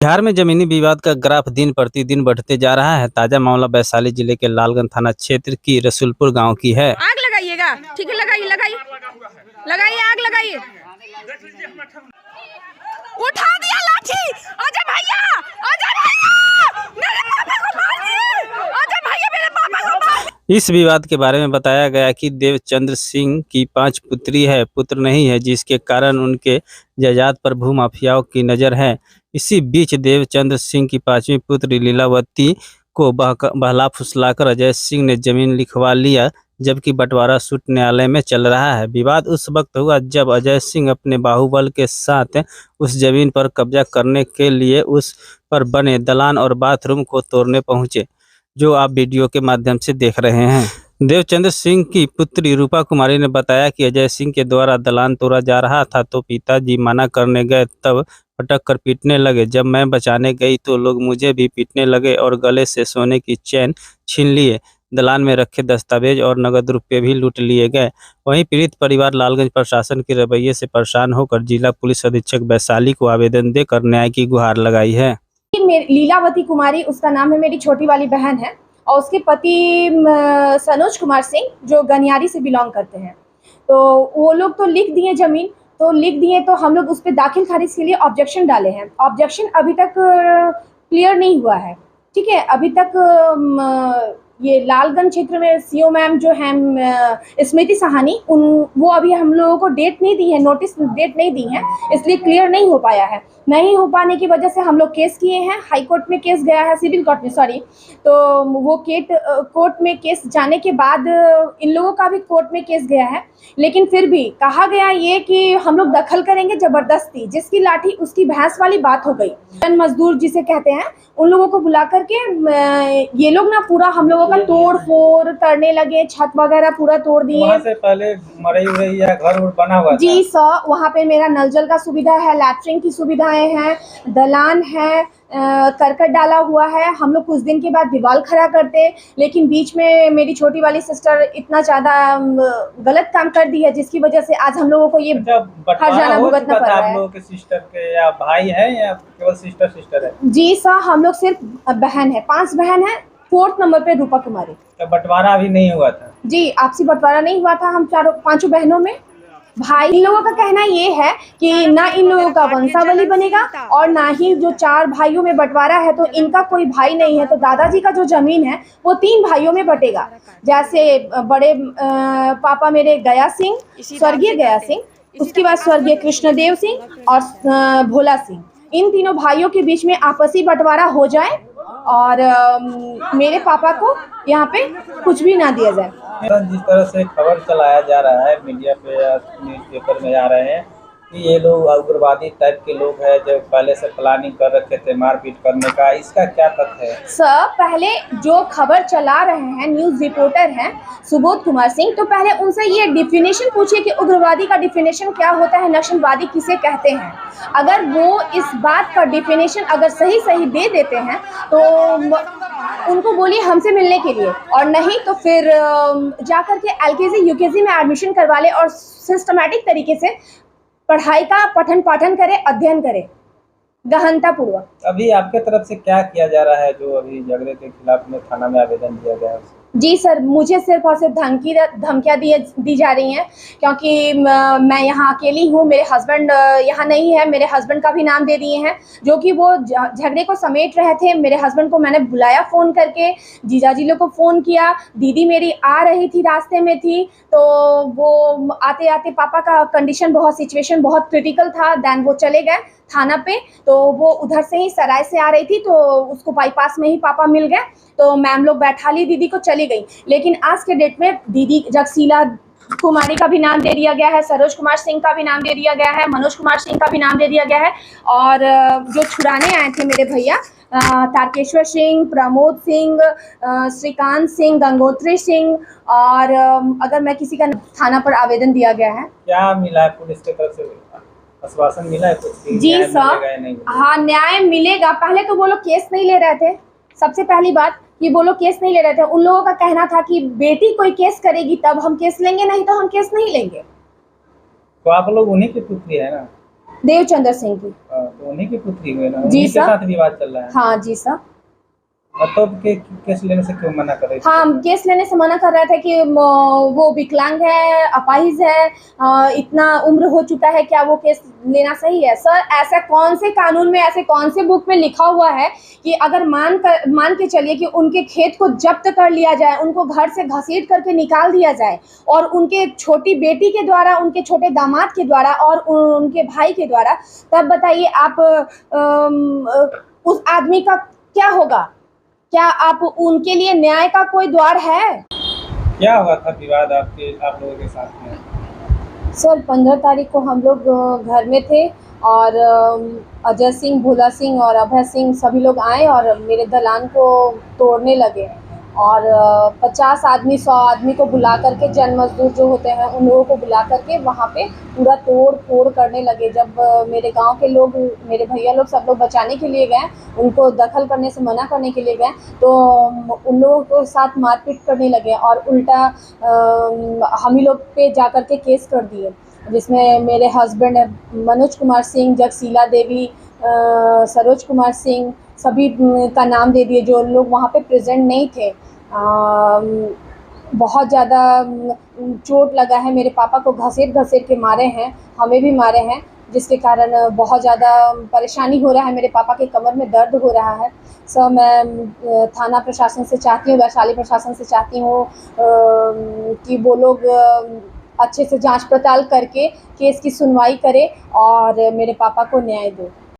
बिहार में जमीनी विवाद का ग्राफ दिन प्रतिदिन बढ़ते जा रहा है। ताजा मामला वैशाली जिले के लालगंज थाना क्षेत्र की रसूलपुर गांव की है। आग लगाइएगा, ठीक है, लगाइए लगाइए लगाइए, आग लगाइए। उठा दिया लाठी, आजा भैया, आजा भैया, मेरे पापा को मार दिए, आजा भैया, मेरे पापा को मार। इस विवाद के बारे में बताया गया कि देवचंद्र सिंह की 5 पुत्री है, पुत्र नहीं है, जिसके कारण उनके जायदाद पर भूमाफियाओं की नज़र है। इसी बीच देवचंद्र सिंह की 5वीं पुत्री लीलावती को बहला फुसलाकर अजय सिंह ने जमीन लिखवा लिया, जबकि बंटवारा सूट न्यायालय में चल रहा है। विवाद उस वक्त हुआ जब अजय सिंह अपने बाहुबल के साथ उस जमीन पर कब्जा करने के लिए उस पर बने दलान और बाथरूम को तोड़ने पहुंचे, जो आप वीडियो के माध्यम से देख रहे हैं। देवचंद्र सिंह की पुत्री रूपा कुमारी ने बताया कि अजय सिंह के द्वारा दलान तोड़ा जा रहा था तो पिताजी मना करने गए, तब पटक कर पीटने लगे। जब मैं बचाने गई तो लोग मुझे भी पीटने लगे और गले से सोने की चैन छीन लिए। दलान में रखे दस्तावेज और नगद रुपये भी लूट लिए गए। वहीं पीड़ित परिवार लालगंज प्रशासन के रवैये से परेशान होकर जिला पुलिस अधीक्षक वैशाली को आवेदन देकर न्याय की गुहार लगाई है। लीलावती कुमारी उसका नाम है, मेरी छोटी वाली बहन है, और उसके पति सनोज कुमार सिंह जो गनियारी से बिलोंग करते हैं। तो वो लोग तो लिख दिए जमीन, तो हम लोग उस पर दाखिल खारिज के लिए ऑब्जेक्शन डाले हैं। ऑब्जेक्शन अभी तक क्लियर नहीं हुआ है, ठीक है। अभी तक ये लालगंज क्षेत्र में सीओ मैम जो हैं स्मृति सहानी, वो अभी हम लोगों को डेट नहीं दी है, नोटिस डेट नहीं दी है, इसलिए क्लियर नहीं हो पाया है। नहीं हो पाने की वजह से हम लोग केस किए हैं, हाई कोर्ट में केस गया है, सिविल कोर्ट में, सॉरी। तो वो कोर्ट में केस जाने के बाद इन लोगों का भी कोर्ट में केस गया है, लेकिन फिर भी कहा गया ये कि हम लोग दखल करेंगे ज़बरदस्ती। जिसकी लाठी उसकी भैंस वाली बात हो गई। जन मजदूर जिसे कहते हैं, उन लोगों को बुला करके ये लोग ना पूरा हम लोगों का तोड़ फोड़ करने लगे, छत वगैरह पूरा तोड़ दिए। वहाँ से पहले मरई उरई या घर बना हुआ जी सर, वहाँ पे मेरा नल जल का सुविधा है, लैट्रिन की सुविधाएं हैं, दलान है, करकट डाला हुआ है। हम लोग कुछ दिन के बाद दीवार खड़ा करते, लेकिन बीच में मेरी छोटी वाली सिस्टर इतना ज़्यादा गलत काम कर दी है, जिसकी वजह से आज हम लोगों को ये हर्जाना भुगतना पड़ रहा है। आप लोगों के सिस्टर के या भाई है या केवल सिस्टर है? जी सर, हम लोग सिर्फ बहन है, 5 बहन है, 4th नंबर पे रूपा कुमारी। तो बंटवारा अभी नहीं हुआ था? जी, आपसी बंटवारा नहीं हुआ था हम 5 बहनों में। भाई, इन लोगों का कहना ये है कि ना इन लोगों का वंशावली बनेगा और ना ही जो 4 भाइयों में बंटवारा है तो इनका कोई भाई नहीं है, तो दादाजी का जो जमीन है वो 3 भाइयों में बटेगा। जैसे बड़े पापा मेरे गया सिंह, स्वर्गीय गया सिंह, उसके बाद स्वर्गीय कृष्णदेव सिंह और भोला सिंह, इन तीनों भाइयों के बीच में आपसी बंटवारा हो जाए और मेरे पापा को यहाँ पे कुछ भी ना दिया जाए। जिस तरह से खबर चलाया जा रहा है मीडिया पे या न्यूज़पेपर में आ रहे हैं कि ये लोग उग्रवादी टाइप के लोग हैं जो पहले से प्लानिंग कर रखे थे मारपीट करने का, इसका क्या तथ्य है? सर, पहले जो खबर चला रहे हैं न्यूज़ रिपोर्टर हैं सुबोध कुमार सिंह, तो पहले उनसे ये डिफिनेशन पूछिए कि उग्रवादी का डिफिनेशन क्या होता है, नक्सलवादी किसे कहते हैं। अगर वो इस बात का डिफिनेशन अगर सही दे देते हैं तो उनको बोलिए हमसे मिलने के लिए, और नहीं तो फिर जाकर के LKG UKG में एडमिशन करवा ले और सिस्टमैटिक तरीके से पढ़ाई का पठन पाठन करे, अध्ययन करे गहनता पूर्वक। अभी आपके तरफ से क्या किया जा रहा है जो अभी झगड़े के खिलाफ में थाना में आवेदन दिया गया है? जी सर, मुझे सिर्फ और सिर्फ धमकियाँ दी जा रही हैं, क्योंकि मैं यहाँ अकेली हूँ, मेरे हस्बैंड यहाँ नहीं है। मेरे हस्बैंड का भी नाम दे दिए हैं, जो कि वो झगड़े को समेट रहे थे। मेरे हस्बैंड को मैंने बुलाया फ़ोन करके, जीजाजी लोग को फ़ोन किया, दीदी मेरी आ रही थी, रास्ते में थी, तो वो आते आते पापा का सिचुएशन बहुत क्रिटिकल था। दैन वो चले गए थाना पे, तो वो उधर से ही सराय से आ रही थी, तो उसको बाईपास में ही पापा मिल गए, तो मैम लोग बैठा ली, दीदी को चली गई। लेकिन आज के डेट में दीदी जगशीला कुमारी का भी नाम दे दिया गया है, सरोज कुमार सिंह का भी नाम दे दिया गया है, मनोज कुमार सिंह का भी नाम दे दिया गया है, और जो छुड़ाने आए थे मेरे भैया तारकेश्वर सिंह, प्रमोद सिंह, श्रीकांत सिंह, गंगोत्री सिंह, और अगर मैं किसी का थाना पर आवेदन दिया गया है। क्या मिला है पुलिस की तरफ से? आश्वासन मिला है कुछ? जी सर, हाँ, न्याय मिलेगा। पहले तो वो लोग केस नहीं ले रहे थे, सबसे पहली बात कि वो लोग केस नहीं ले रहे थे। उन लोगों का कहना था कि बेटी कोई केस करेगी तब हम केस लेंगे, नहीं तो हम केस नहीं लेंगे। तो आप लोग उन्हीं की पुत्री है ना? देवचंद्र सिंह की। तो उन्हीं की पुत्री हुए ना, जी उन्हीं के सर। साथ विवाद चल रहा है। हाँ जी सर। तो केस लेने से क्यों मना कर रहे थे? हाँ, केस लेने से मना कर रहा था कि वो विकलांग है, अपाहिज है, इतना उम्र हो चुका है, क्या वो केस लेना सही है? सर, ऐसा कौन से कानून में, ऐसे कौन से बुक में लिखा हुआ है कि अगर मान के चलिए कि उनके खेत को जब्त कर लिया जाए, उनको घर से घसीट करके निकाल दिया जाए और उनके छोटी बेटी के द्वारा, उनके छोटे दामाद के द्वारा और उनके भाई के द्वारा, तब बताइए आप उस आदमी का क्या होगा? क्या आप उनके लिए न्याय का कोई द्वार है? क्या हुआ था विवाद आप लोगों के साथ में? सर, 15 तारीख को हम लोग घर में थे और अजय सिंह, भोला सिंह और अभय सिंह सभी लोग आए और मेरे दलान को तोड़ने लगे और 50 आदमी 100 आदमी को बुला करके, जन मजदूर जो होते हैं उन लोगों को बुला करके वहाँ पे पूरा तोड़ फोड़ करने लगे। जब मेरे गांव के लोग, मेरे भैया लोग सब लोग बचाने के लिए गए, उनको दखल करने से मना करने के लिए गए, तो उन लोगों के साथ मारपीट करने लगे और उल्टा हम ही लोग पे जा कर के केस कर दिए, जिसमें मेरे हस्बैंड मनोज कुमार सिंह, जगशीला देवी, सरोज कुमार सिंह सभी का नाम दे दिए, जो लोग वहाँ पे प्रेजेंट नहीं थे। बहुत ज़्यादा चोट लगा है, मेरे पापा को घसीट के मारे हैं, हमें भी मारे हैं, जिसके कारण बहुत ज़्यादा परेशानी हो रहा है। मेरे पापा के कमर में दर्द हो रहा है। सर, मैं थाना प्रशासन से चाहती हूँ, वैशाली प्रशासन से चाहती हूँ कि वो लोग अच्छे से जांच पड़ताल करके केस की सुनवाई करे और मेरे पापा को न्याय दो।